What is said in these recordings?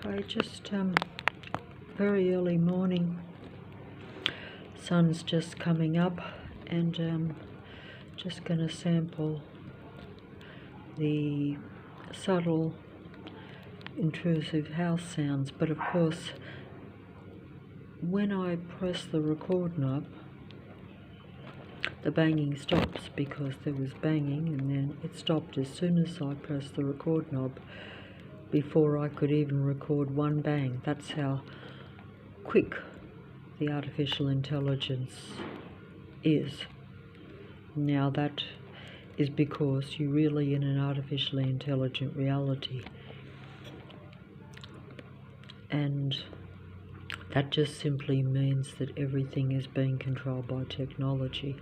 Okay, just very early morning. Sun's just coming up, and just going to sample the subtle intrusive house sounds. But of course, when I press the record knob, the banging stops, because there was banging and then it stopped as soon as I pressed the record knob, before I could even record one bang. That's how quick the artificial intelligence is. Now that is because you're really in an artificially intelligent reality, and that just simply means that everything is being controlled by technology,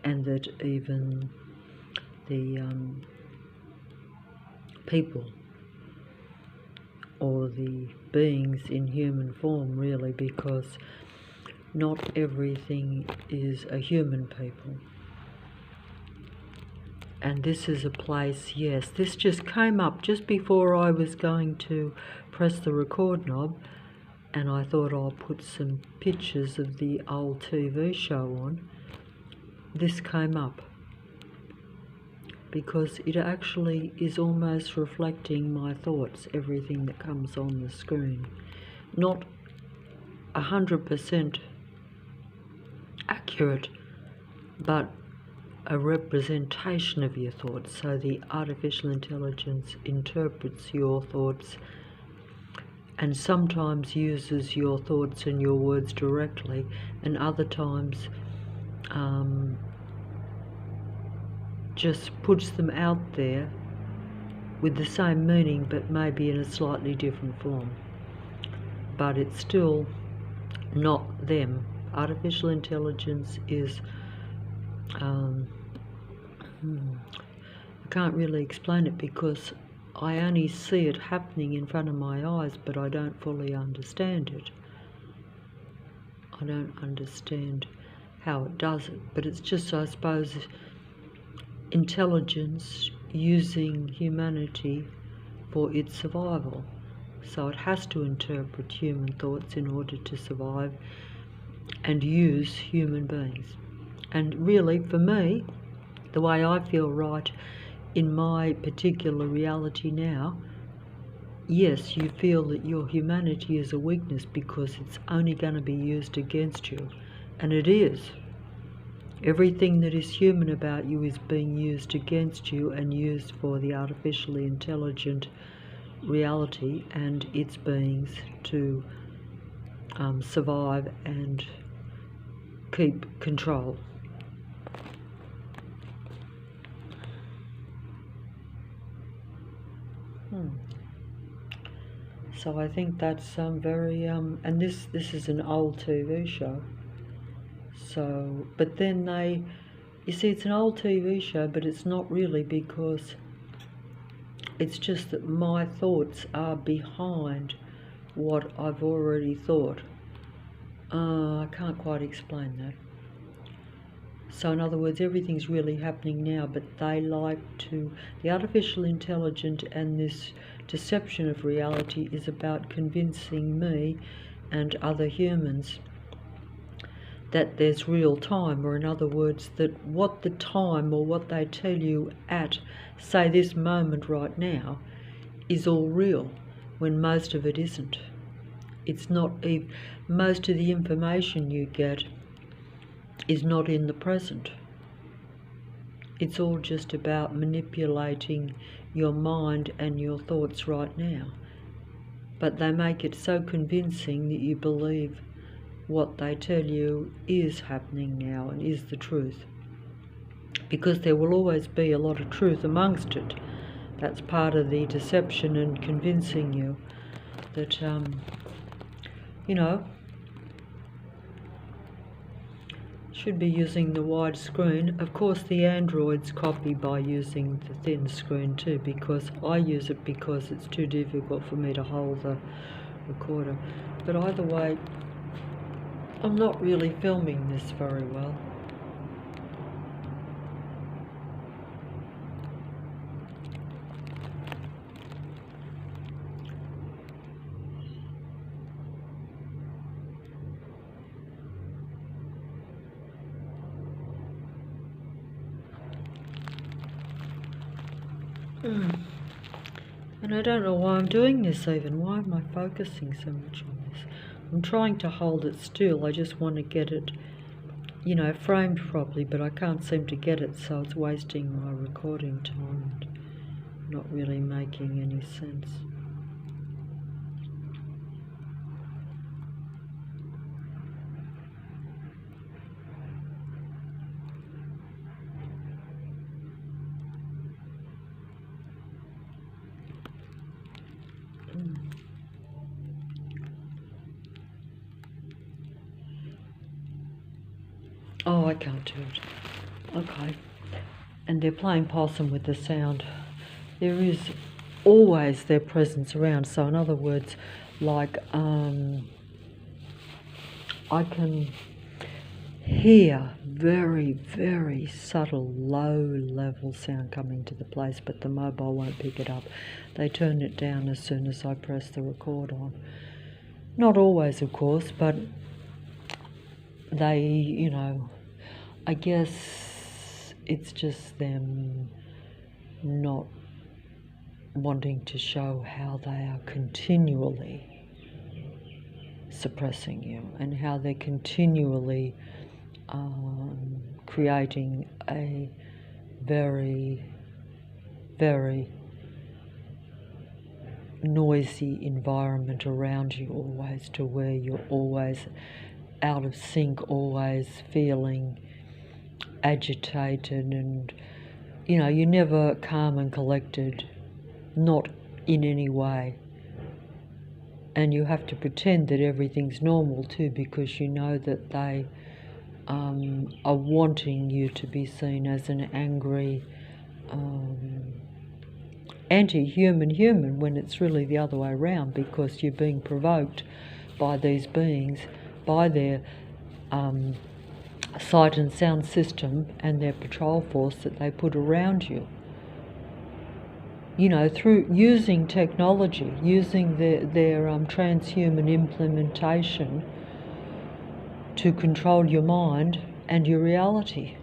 and that even the people, or the beings in human form, really, because not everything is a human people. And this is a place, yes, this just came up just before I was going to press the record knob, and I thought I'll put some pictures of the old TV show on. This came up because it actually is almost reflecting my thoughts, everything that comes on the screen. Not 100% accurate, but a representation of your thoughts. So the artificial intelligence interprets your thoughts and sometimes uses your thoughts and your words directly, and other times just puts them out there with the same meaning but maybe in a slightly different form. But it's still not them. Artificial intelligence is I can't really explain it because I only see it happening in front of my eyes, but I don't fully understand it. I don't understand how it does it, but it's just, I suppose, intelligence using humanity for its survival. So it has to interpret human thoughts in order to survive and use human beings. And really, for me, the way I feel right in my particular reality now, yes, you feel that your humanity is a weakness because it's only going to be used against you. And it is. Everything that is human about you is being used against you and used for the artificially intelligent reality and its beings to survive and keep control. So I think that's very and this is an old TV show. So, but then you see, it's an old TV show, but it's not really, because it's just that my thoughts are behind what I've already thought. I can't quite explain that. So in other words, everything's really happening now, but they like to, the artificial intelligence and this deception of reality is about convincing me and other humans that there's real time, or in other words, that what the time or what they tell you at, say, this moment right now, is all real, when most of it isn't. It's not even, most of the information you get is not in the present. It's all just about manipulating your mind and your thoughts right now. But they make it so convincing that you believe what they tell you is happening now and is the truth. Because there will always be a lot of truth amongst it. That's part of the deception and convincing you that, you know, should be using the wide screen. Of course, the Androids copy by using the thin screen too, because I use it because it's too difficult for me to hold the recorder. But either way, I'm not really filming this very well. And I don't know why I'm doing this even. Why am I focusing so much on this? I'm trying to hold it still. I just want to get it, you know, framed properly, but I can't seem to get it, so it's wasting my recording time and not really making any sense. Oh, I can't do it. Okay. And they're playing possum with the sound. There is always their presence around. So in other words, like I can hear very, very subtle, low-level sound coming to the place, but the mobile won't pick it up. They turn it down as soon as I press the record on. Not always, of course, but they, you know, I guess it's just them not wanting to show how they are continually suppressing you and how they're continually creating a very, very noisy environment around you always, to where you're always out of sync, always feeling agitated, and you know, you're never calm and collected, not in any way. And you have to pretend that everything's normal too, because you know that they are wanting you to be seen as an angry, anti-human human, when it's really the other way around, because you're being provoked by these beings, by their sight and sound system and their patrol force that they put around you. You know, through using technology, using their transhuman implementation to control your mind and your reality.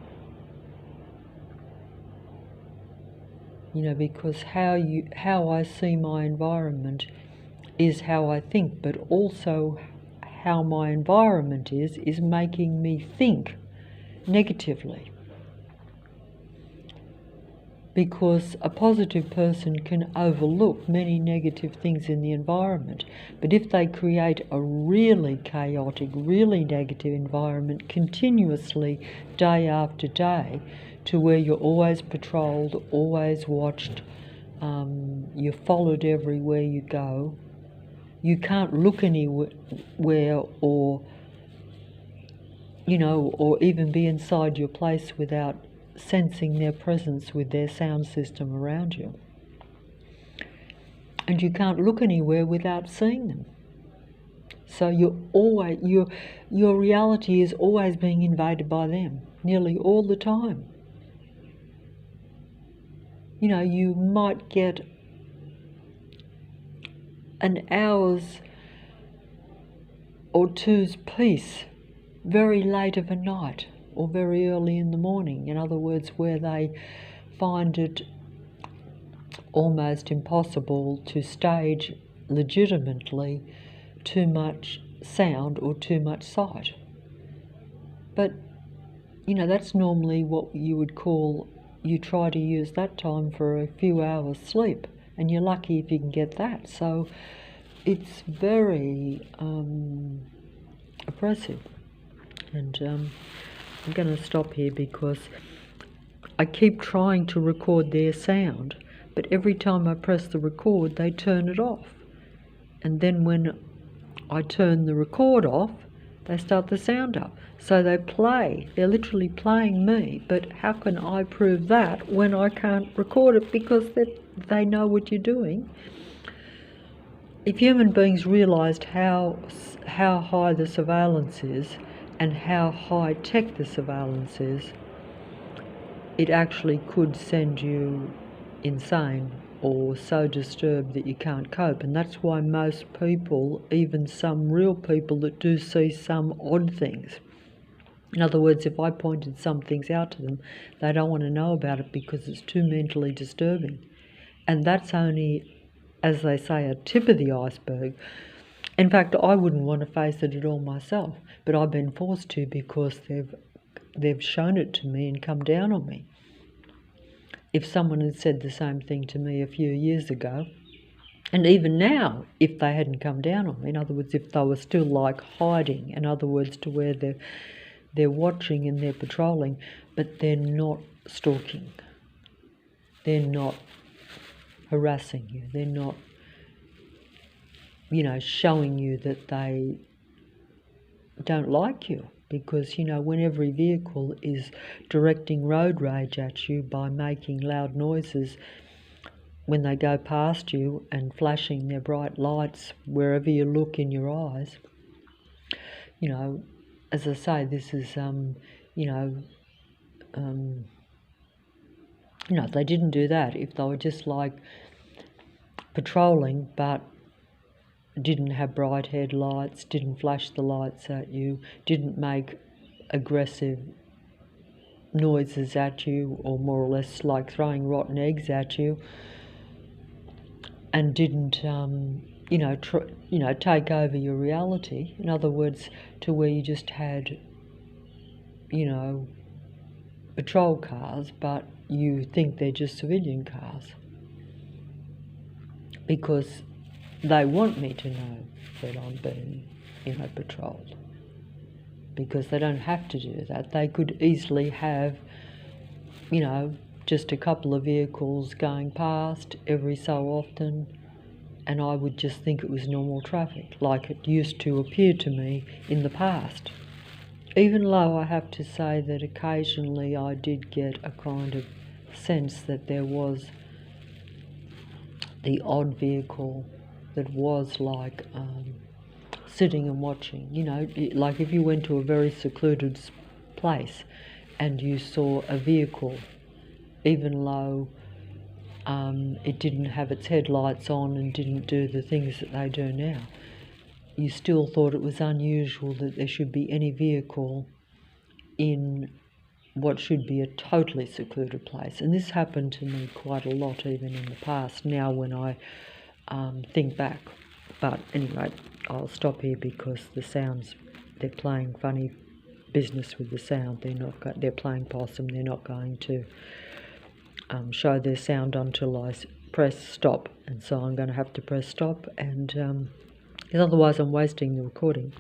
You know, because how I see my environment is how I think, but also how my environment is making me think negatively. Because a positive person can overlook many negative things in the environment, but if they create a really chaotic, really negative environment continuously, day after day, to where you're always patrolled, always watched, you're followed everywhere you go, you can't look anywhere or, you know, or even be inside your place without sensing their presence with their sound system around you. And you can't look anywhere without seeing them. So your reality is always being invaded by them, nearly all the time. You know, you might get an hour's or two's peace very late of a night or very early in the morning. In other words, where they find it almost impossible to stage legitimately too much sound or too much sight. But, you know, that's normally what you would call, you try to use that time for a few hours sleep, and you're lucky if you can get that. So it's very oppressive. And I'm going to stop here because I keep trying to record their sound, but every time I press the record, they turn it off. And then when I turn the record off, they start the sound up. So they play, they're literally playing me, but how can I prove that when I can't record it, because they know what you're doing? If human beings realised how high the surveillance is and how high-tech the surveillance is, it actually could send you insane or so disturbed that you can't cope. And that's why most people, even some real people that do see some odd things, in other words, if I pointed some things out to them, they don't want to know about it because it's too mentally disturbing. And that's only, as they say, a tip of the iceberg. In fact, I wouldn't want to face it at all myself, but I've been forced to because they've shown it to me and come down on me. If someone had said the same thing to me a few years ago, and even now, if they hadn't come down on me, in other words, if they were still like hiding, in other words, to where they're watching and they're patrolling, but they're not stalking, they're not harassing you, they're not, showing you that they don't like you. Because, when every vehicle is directing road rage at you by making loud noises when they go past you and flashing their bright lights wherever you look in your eyes, as I say, this is, if they didn't do that, if they were just like patrolling but didn't have bright headlights, didn't flash the lights at you, didn't make aggressive noises at you, or more or less like throwing rotten eggs at you, and didn't, take over your reality. In other words, to where you just had, patrol cars, but you think they're just civilian cars. Because they want me to know that I'm being, patrolled. Because they don't have to do that. They could easily have, just a couple of vehicles going past every so often, and I would just think it was normal traffic, like it used to appear to me in the past. Even though I have to say that occasionally I did get a kind of sense that there was the odd vehicle that was like sitting and watching. Like if you went to a very secluded place and you saw a vehicle, even though it didn't have its headlights on and didn't do the things that they do now, you still thought it was unusual that there should be any vehicle in what should be a totally secluded place. And this happened to me quite a lot even in the past, now when I think back. But anyway, I'll stop here because the sounds, they're playing funny business with the sound. They're playing possum. They're not going to show their sound until I press stop. And so I'm going to have to press stop, and otherwise I'm wasting the recording.